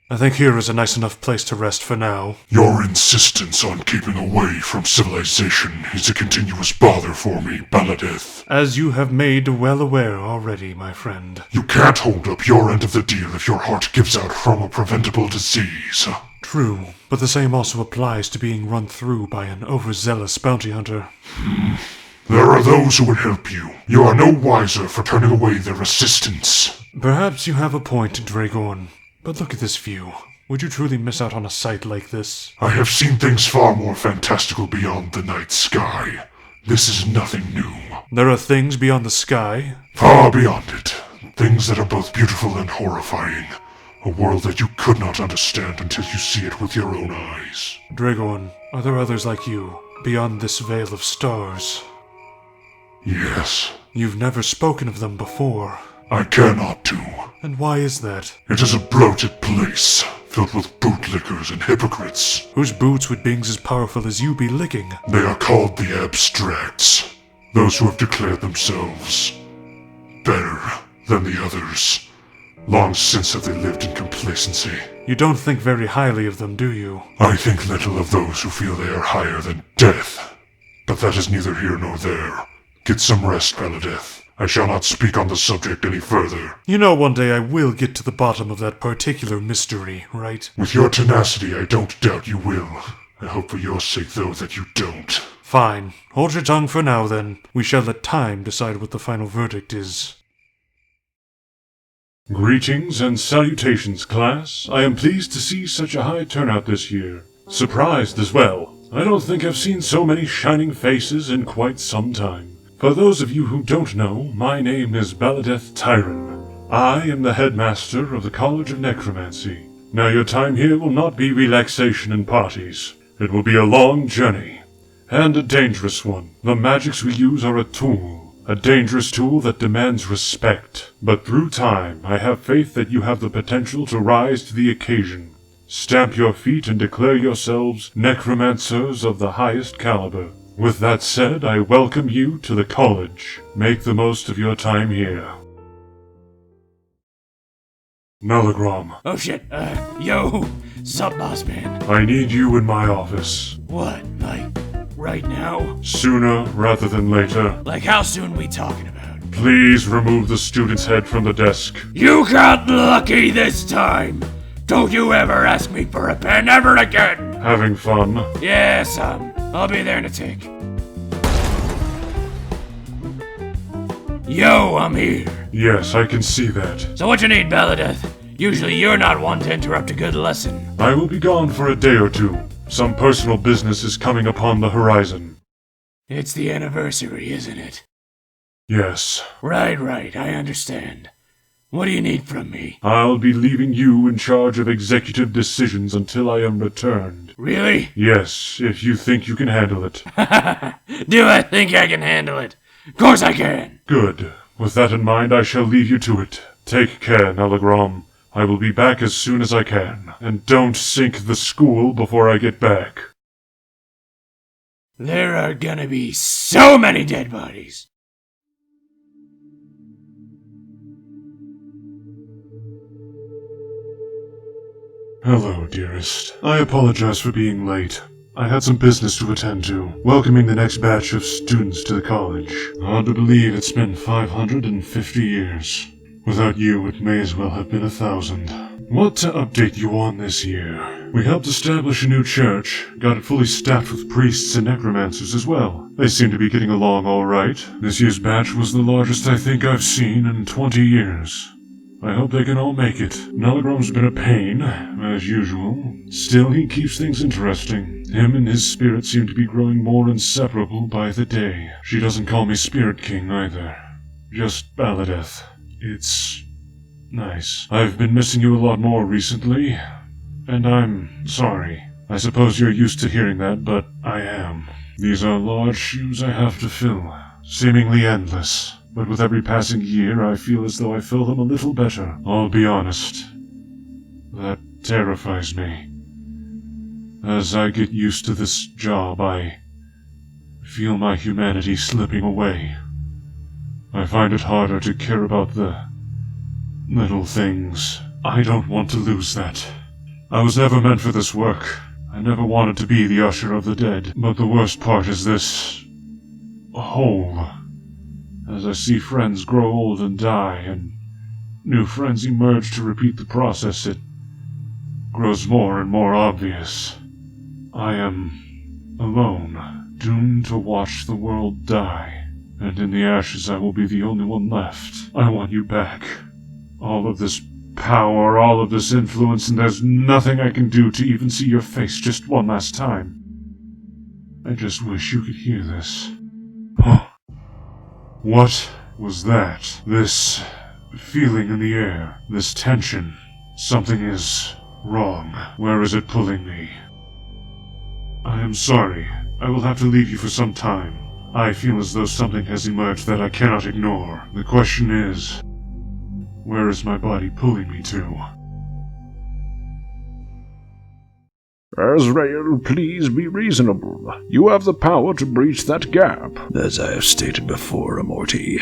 I think here is a nice enough place to rest for now. Your insistence on keeping away from civilization is a continuous bother for me, Baladeth. As you have made well aware already, my friend. You can't hold up your end of the deal if your heart gives out from a preventable disease. True, but the same also applies to being run through by an overzealous bounty hunter. There are those who would help you. You are no wiser for turning away their assistance. Perhaps you have a point, Dragorn. But look at this view. Would you truly miss out on a sight like this? I have seen things far more fantastical beyond the night sky. This is nothing new. There are things beyond the sky? Far beyond it. Things that are both beautiful and horrifying. A world that you could not understand until you see it with your own eyes. Dragorn, are there others like you, beyond this veil of stars? Yes. You've never spoken of them before. I cannot do. And why is that? It is a bloated place, filled with bootlickers and hypocrites. Whose boots would beings as powerful as you be licking? They are called the Abstracts. Those who have declared themselves better than the others. Long since have they lived in complacency. You don't think very highly of them, do you? I think little of those who feel they are higher than death. But that is neither here nor there. Get some rest, Baladeth. I shall not speak on the subject any further. You know one day I will get to the bottom of that particular mystery, right? With your tenacity, I don't doubt you will. I hope for your sake, though, that you don't. Fine. Hold your tongue for now, then. We shall let time decide what the final verdict is. Greetings and salutations, class. I am pleased to see such a high turnout this year. Surprised as well. I don't think I've seen so many shining faces in quite some time. For those of you who don't know, my name is Baladeth Tyron. I am the headmaster of the College of Necromancy. Now your time here will not be relaxation and parties. It will be a long journey. And a dangerous one. The magics we use are a tool. A dangerous tool that demands respect. But through time, I have faith that you have the potential to rise to the occasion. Stamp your feet and declare yourselves necromancers of the highest caliber. With that said, I welcome you to the college. Make the most of your time here. Melagrom. Oh shit, yo, sup boss man? I need you in my office. What, like, right now? Sooner rather than later. Like how soon we talking about? Please remove the student's head from the desk. You got lucky this time! Don't you ever ask me for a pen ever again! Having fun? Yes, I'll be there in a tick. Yo, I'm here. Yes, I can see that. So what you need, Baladeth? Usually you're not one to interrupt a good lesson. I will be gone for a day or two. Some personal business is coming upon the horizon. It's the anniversary, isn't it? Yes. Right, I understand. What do you need from me? I'll be leaving you in charge of executive decisions until I am returned. Really? Yes, if you think you can handle it. Do I think I can handle it? Of course I can! Good. With that in mind, I shall leave you to it. Take care, Melagrom. I will be back as soon as I can. And don't sink the school before I get back. There are gonna be so many dead bodies! Hello, dearest. I apologize for being late. I had some business to attend to, welcoming the next batch of students to the college. Hard to believe it's been 550 years. Without you, it may as well have been 1,000. What to update you on this year? We helped establish a new church, got it fully staffed with priests and necromancers as well. They seem to be getting along all right. This year's batch was the largest I think I've seen in 20 years. I hope they can all make it. Nalagrom's been a pain, as usual. Still, he keeps things interesting. Him and his spirit seem to be growing more inseparable by the day. She doesn't call me Spirit King either. Just Baladeth. It's nice. I've been missing you a lot more recently, and I'm sorry. I suppose you're used to hearing that, but I am. These are large shoes I have to fill, seemingly endless. But with every passing year, I feel as though I fill them a little better. I'll be honest. That terrifies me. As I get used to this job, I feel my humanity slipping away. I find it harder to care about the little things. I don't want to lose that. I was never meant for this work. I never wanted to be the usher of the dead. But the worst part is this hole. As I see friends grow old and die, and new friends emerge to repeat the process, it grows more and more obvious. I am alone, doomed to watch the world die, and in the ashes I will be the only one left. I want you back. All of this power, all of this influence, and there's nothing I can do to even see your face just one last time. I just wish you could hear this. Huh. What was that? This feeling in the air, this tension. Something is wrong. Where is it pulling me? I am sorry. I will have to leave you for some time. I feel as though something has emerged that I cannot ignore. The question is, where is my body pulling me to? Azrael, please be reasonable. You have the power to breach that gap. As I have stated before, Amorti,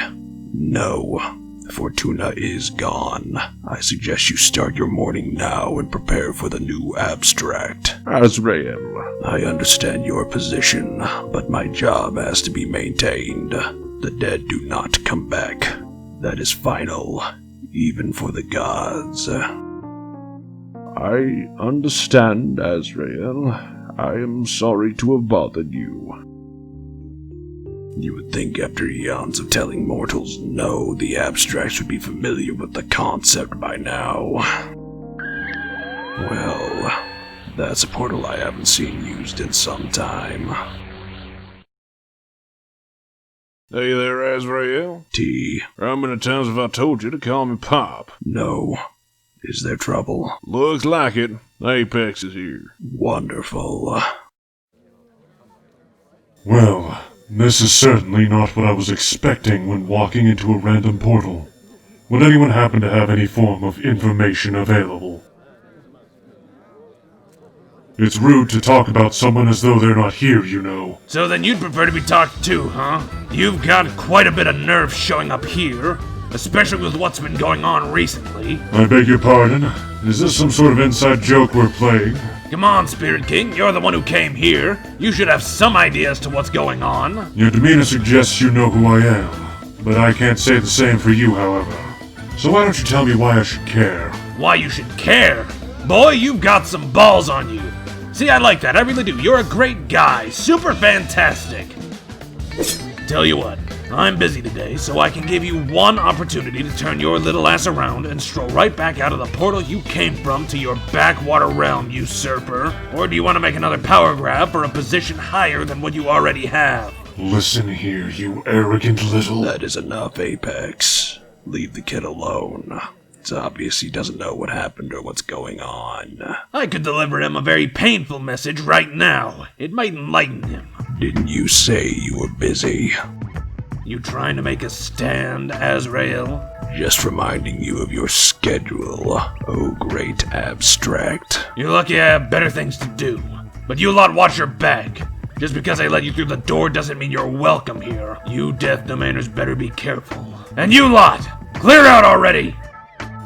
no. Fortuna is gone. I suggest you start your morning now and prepare for the new abstract. Azrael. I understand your position, but my job has to be maintained. The dead do not come back. That is final, even for the gods. I understand, Azrael. I am sorry to have bothered you. You would think after eons of telling mortals no, the abstracts would be familiar with the concept by now. Well, that's a portal I haven't seen used in some time. Hey there, Azrael. T. How many times have I told you to call me Pop? No. Is there trouble? Looks like it. Apex is here. Wonderful. Well, this is certainly not what I was expecting when walking into a random portal. Would anyone happen to have any form of information available? It's rude to talk about someone as though they're not here, you know. So then you'd prefer to be talked to, huh? You've got quite a bit of nerve showing up here, especially with what's been going on recently. I beg your pardon? Is this some sort of inside joke we're playing? Come on, Spirit King, you're the one who came here. You should have some idea as to what's going on. Your demeanor suggests you know who I am, but I can't say the same for you, however. So why don't you tell me why I should care? Why you should care? Boy, you've got some balls on you. See, I like that, I really do. You're a great guy, super fantastic. Tell you what, I'm busy today, so I can give you one opportunity to turn your little ass around and stroll right back out of the portal you came from to your backwater realm, usurper. Or do you want to make another power grab for a position higher than what you already have? Listen here, you arrogant little... That is enough, Apex. Leave the kid alone. It's obvious he doesn't know what happened or what's going on. I could deliver him a very painful message right now. It might enlighten him. Didn't you say you were busy? You trying to make a stand, Azrael? Just reminding you of your schedule, oh great abstract. You're lucky I have better things to do. But you lot watch your back. Just because I let you through the door doesn't mean you're welcome here. You Death Domainers better be careful. And you lot, clear out already!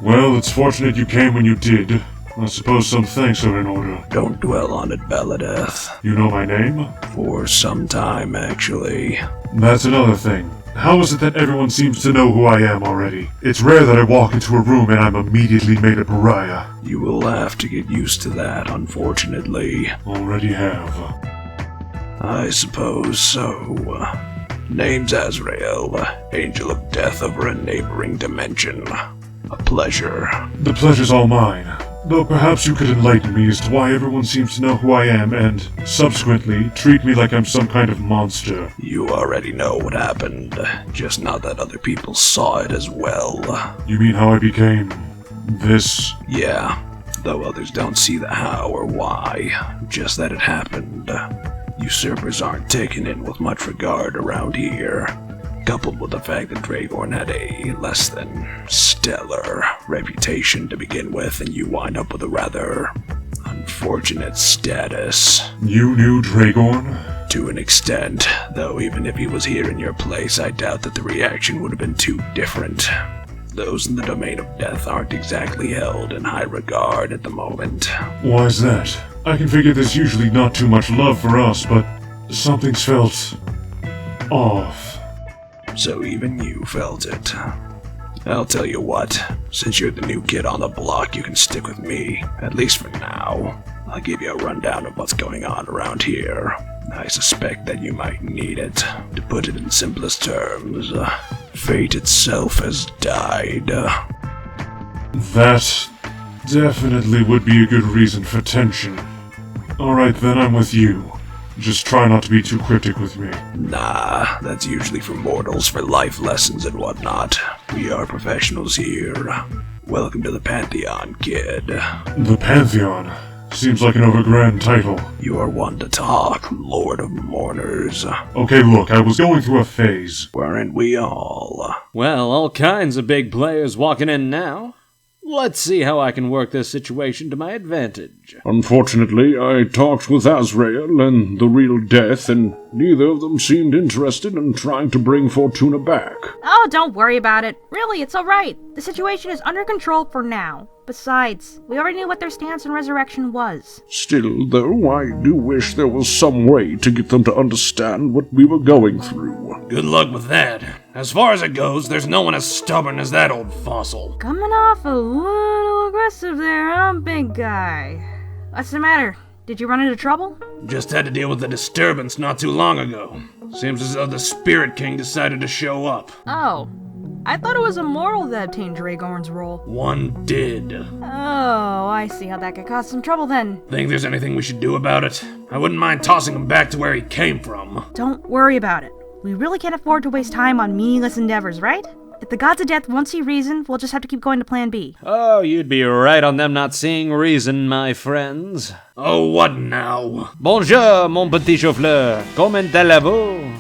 Well, it's fortunate you came when you did. I suppose some thanks are in order. Don't dwell on it, Baladeth. You know my name? For some time, actually. That's another thing. How is it that everyone seems to know who I am already? It's rare that I walk into a room and I'm immediately made a pariah. You will have to get used to that, unfortunately. Already have. I suppose so. Name's Azrael, Angel of Death over a neighboring dimension. A pleasure. The pleasure's all mine. Though perhaps you could enlighten me as to why everyone seems to know who I am and, subsequently, treat me like I'm some kind of monster. You already know what happened, just not that other people saw it as well. You mean how I became... this? Yeah, though others don't see the how or why, just that it happened. Usurpers aren't taken in with much regard around here. Coupled with the fact that Dragorn had a less than stellar reputation to begin with, and you wind up with a rather unfortunate status. You knew Dragorn? To an extent, though even if he was here in your place, I doubt that the reaction would have been too different. those in the domain of death aren't exactly held in high regard at the moment. Why's that? I can figure there's usually not too much love for us, but something's felt off. So even you felt it. I'll tell you what, since you're the new kid on the block, you can stick with me, at least for now. I'll give you a rundown of what's going on around here. I suspect that you might need it. To put it in simplest terms, fate itself has died. That definitely would be a good reason for tension. Alright then, I'm with you. Just try not to be too cryptic with me. Nah, that's usually for mortals for life lessons and whatnot. We are professionals here. Welcome to the Pantheon, kid. The Pantheon? Seems like an overgrand title. You are one to talk, Lord of Mourners. Okay, look, I was going through a phase. Weren't we all? Well, all kinds of big players walking in now. Let's see how I can work this situation to my advantage. Unfortunately, I talked with Azrael and the Real Death, and neither of them seemed interested in trying to bring Fortuna back. Oh, don't worry about it. Really, it's alright. The situation is under control for now. Besides, we already knew what their stance on resurrection was. Still, though, I do wish there was some way to get them to understand what we were going through. Good luck with that. As far as it goes, there's no one as stubborn as that old fossil. Coming off a little aggressive there, huh, big guy? What's the matter? Did you run into trouble? Just had to deal with a disturbance not too long ago. Seems as though the Spirit King decided to show up. Oh. I thought it was a mortal that obtained Dragorn's role. One did. Oh, I see how that could cause some trouble then. Think there's anything we should do about it? I wouldn't mind tossing him back to where he came from. Don't worry about it. We really can't afford to waste time on meaningless endeavors, right? If the gods of death won't see reason, we'll just have to keep going to plan B. Oh, you'd be right on them not seeing reason, my friends. Oh, what now? Bonjour, mon petit chauffeur. Comment allez-vous?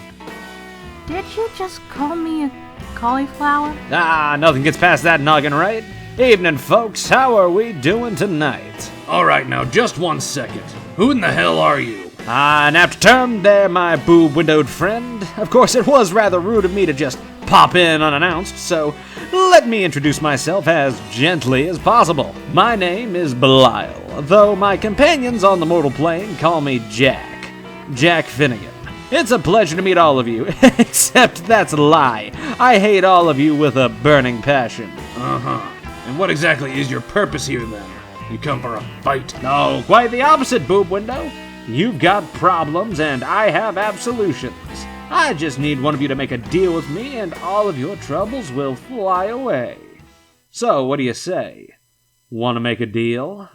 Did you just call me a cauliflower? Ah, nothing gets past that noggin, right? Evening, folks. How are we doing tonight? All right, now, just 1 second. Who in the hell are you? An apt term there, my boob-windowed friend. Of course, it was rather rude of me to just pop in unannounced, so let me introduce myself as gently as possible. My name is Belial, though my companions on the mortal plane call me Jack. Jack Finnegan. It's a pleasure to meet all of you, except that's a lie. I hate all of you with a burning passion. Uh-huh. And what exactly is your purpose here, then? You come for a fight? No, quite the opposite, Boob Window. You've got problems, and I have absolutions. I just need one of you to make a deal with me, and all of your troubles will fly away. So, what do you say? Want to make a deal?